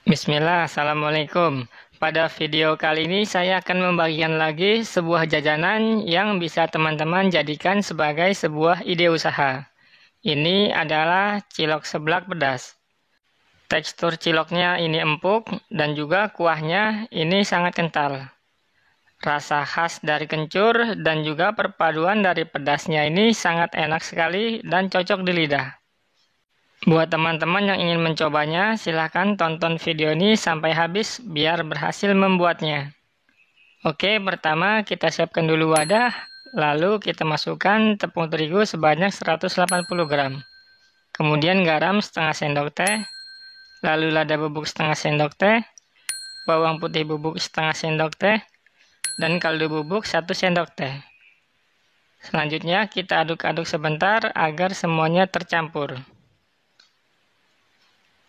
Bismillah, Assalamualaikum. Pada video kali ini saya akan membagikan lagi sebuah jajanan yang bisa teman-teman jadikan sebagai sebuah ide usaha. Ini adalah cilok seblak pedas. Tekstur ciloknya ini empuk dan juga kuahnya ini sangat kental. Rasa khas dari kencur dan juga perpaduan dari pedasnya ini sangat enak sekali dan cocok di lidah. Buat teman-teman yang ingin mencobanya, silahkan tonton video ini sampai habis biar berhasil membuatnya. Oke, pertama kita siapkan dulu wadah, lalu kita masukkan tepung terigu sebanyak 180 gram. Kemudian garam setengah sendok teh, lalu lada bubuk setengah sendok teh, bawang putih bubuk setengah sendok teh, dan kaldu bubuk 1 sendok teh. Selanjutnya kita aduk-aduk sebentar agar semuanya tercampur.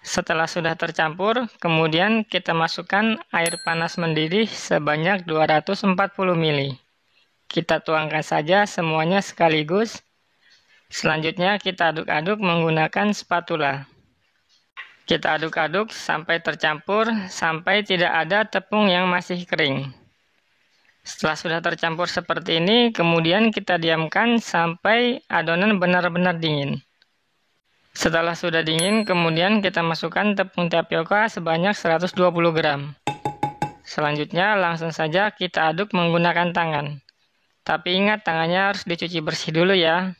Setelah sudah tercampur, kemudian kita masukkan air panas mendidih sebanyak 240 ml. Kita tuangkan saja semuanya sekaligus. Selanjutnya kita aduk-aduk menggunakan spatula. Kita aduk-aduk sampai tercampur, sampai tidak ada tepung yang masih kering. Setelah sudah tercampur seperti ini, kemudian kita diamkan sampai adonan benar-benar dingin. Setelah sudah dingin, kemudian kita masukkan tepung tapioka sebanyak 120 gram. Selanjutnya langsung saja kita aduk menggunakan tangan. Tapi ingat, tangannya harus dicuci bersih dulu ya.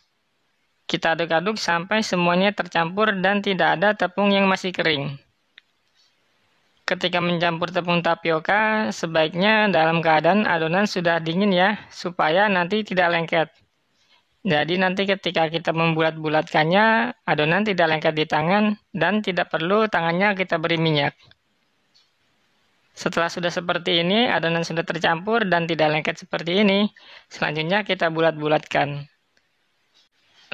Kita aduk-aduk sampai semuanya tercampur dan tidak ada tepung yang masih kering. Ketika mencampur tepung tapioka, sebaiknya dalam keadaan adonan sudah dingin ya, supaya nanti tidak lengket. Jadi nanti ketika kita membulat-bulatkannya, adonan tidak lengket di tangan dan tidak perlu tangannya kita beri minyak. Setelah sudah seperti ini, adonan sudah tercampur dan tidak lengket seperti ini, selanjutnya kita bulat-bulatkan.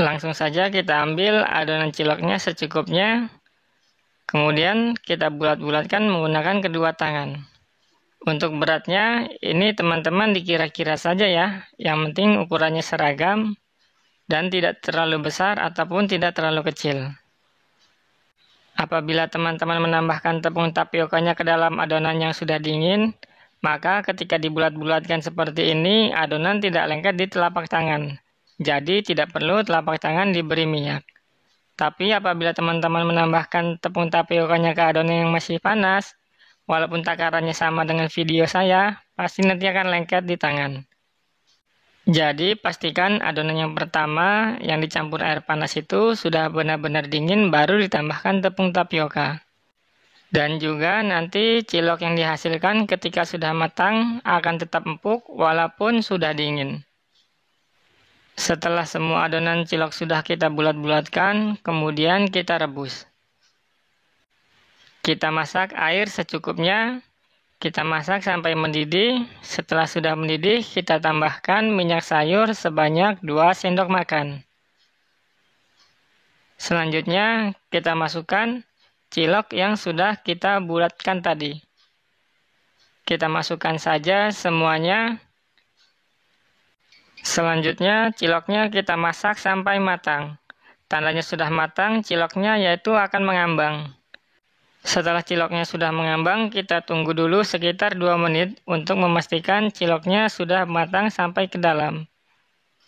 Langsung saja kita ambil adonan ciloknya secukupnya, kemudian kita bulat-bulatkan menggunakan kedua tangan. Untuk beratnya, ini teman-teman dikira-kira saja ya, yang penting ukurannya seragam dan tidak terlalu besar ataupun tidak terlalu kecil. Apabila teman-teman menambahkan tepung tapiokanya ke dalam adonan yang sudah dingin, maka ketika dibulat-bulatkan seperti ini, adonan tidak lengket di telapak tangan. Jadi tidak perlu telapak tangan diberi minyak. Tapi apabila teman-teman menambahkan tepung tapiokanya ke adonan yang masih panas, walaupun takarannya sama dengan video saya, pasti nanti akan lengket di tangan. Jadi pastikan adonan yang pertama yang dicampur air panas itu sudah benar-benar dingin baru ditambahkan tepung tapioka. Dan juga nanti cilok yang dihasilkan ketika sudah matang akan tetap empuk walaupun sudah dingin. Setelah semua adonan cilok sudah kita bulat-bulatkan, kemudian kita rebus. Kita masak air secukupnya. Kita masak sampai mendidih. Setelah sudah mendidih, kita tambahkan minyak sayur sebanyak 2 sendok makan. Selanjutnya, kita masukkan cilok yang sudah kita bulatkan tadi. Kita masukkan saja semuanya. Selanjutnya, ciloknya kita masak sampai matang. Tandanya sudah matang, ciloknya yaitu akan mengambang. Setelah ciloknya sudah mengambang, kita tunggu dulu sekitar 2 menit untuk memastikan ciloknya sudah matang sampai ke dalam.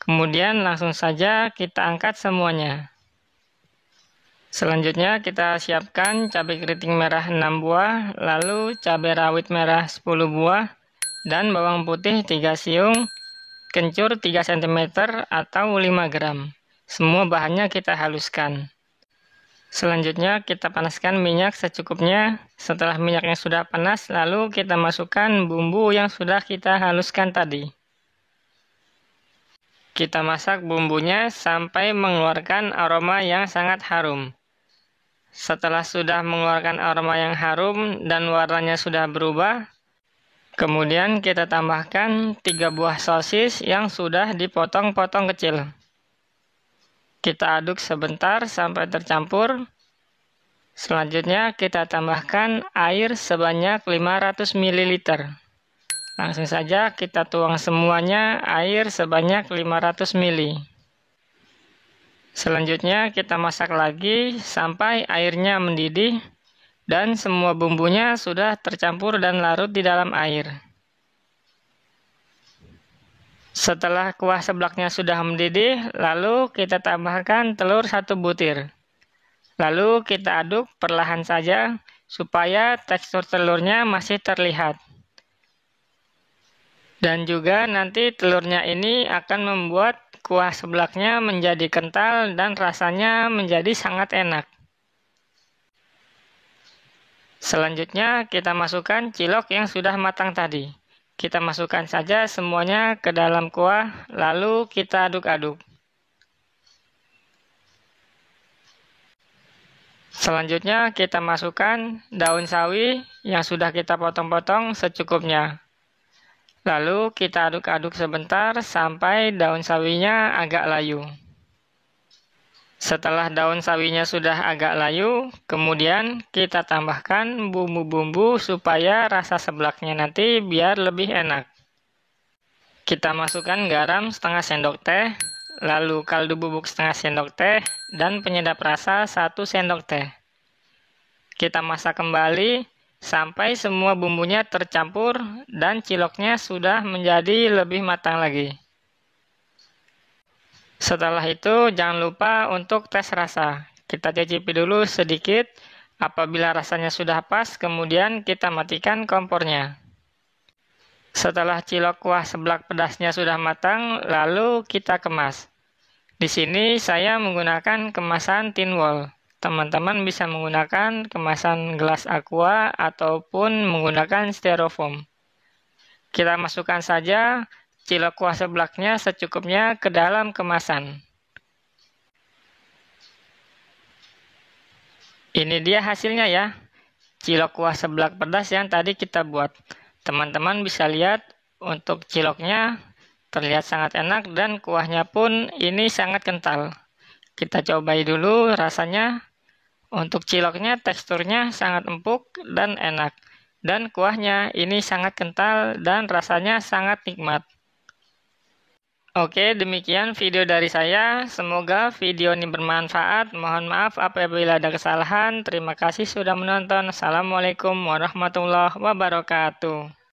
Kemudian langsung saja kita angkat semuanya. Selanjutnya kita siapkan cabai keriting merah 6 buah, lalu cabai rawit merah 10 buah, dan bawang putih 3 siung, kencur 3 cm atau 5 gram. Semua bahannya kita haluskan. Selanjutnya kita panaskan minyak secukupnya. Setelah minyaknya sudah panas, lalu kita masukkan bumbu yang sudah kita haluskan tadi. Kita masak bumbunya sampai mengeluarkan aroma yang sangat harum. Setelah sudah mengeluarkan aroma yang harum dan warnanya sudah berubah, kemudian kita tambahkan 3 buah sosis yang sudah dipotong-potong kecil. Kita aduk sebentar sampai tercampur. Selanjutnya kita tambahkan air sebanyak 500 ml. Langsung saja kita tuang semuanya air sebanyak 500 ml. Selanjutnya kita masak lagi sampai airnya mendidih Dan semua bumbunya sudah tercampur dan larut di dalam air. Setelah kuah seblaknya sudah mendidih, lalu kita tambahkan telur 1 butir. Lalu kita aduk perlahan saja supaya tekstur telurnya masih terlihat. Dan juga nanti telurnya ini akan membuat kuah seblaknya menjadi kental dan rasanya menjadi sangat enak. Selanjutnya kita masukkan cilok yang sudah matang tadi. Kita masukkan saja semuanya ke dalam kuah, lalu kita aduk-aduk. Selanjutnya kita masukkan daun sawi yang sudah kita potong-potong secukupnya. Lalu kita aduk-aduk sebentar sampai daun sawinya agak layu. Setelah daun sawinya sudah agak layu, kemudian kita tambahkan bumbu-bumbu supaya rasa seblaknya nanti biar lebih enak. Kita masukkan garam setengah sendok teh, lalu kaldu bubuk setengah sendok teh, dan penyedap rasa 1 sendok teh. Kita masak kembali sampai semua bumbunya tercampur dan ciloknya sudah menjadi lebih matang lagi. Setelah itu jangan lupa untuk tes rasa. Kita cicipi dulu sedikit, apabila rasanya sudah pas kemudian kita matikan kompornya. Setelah cilok kuah seblak pedasnya sudah matang, lalu kita kemas. Di sini saya menggunakan kemasan tin wall. Teman-teman bisa menggunakan kemasan gelas aqua ataupun menggunakan styrofoam. Kita masukkan saja cilok kuah seblaknya secukupnya ke dalam kemasan. Ini dia hasilnya ya, cilok kuah seblak pedas yang tadi kita buat. Teman-teman bisa lihat untuk ciloknya terlihat sangat enak dan kuahnya pun ini sangat kental. Kita cobai dulu rasanya. Untuk ciloknya teksturnya sangat empuk dan enak. Dan kuahnya ini sangat kental dan rasanya sangat nikmat. Oke, demikian video dari saya. Semoga video ini bermanfaat. Mohon maaf apabila ada kesalahan. Terima kasih sudah menonton. Assalamualaikum warahmatullahi wabarakatuh.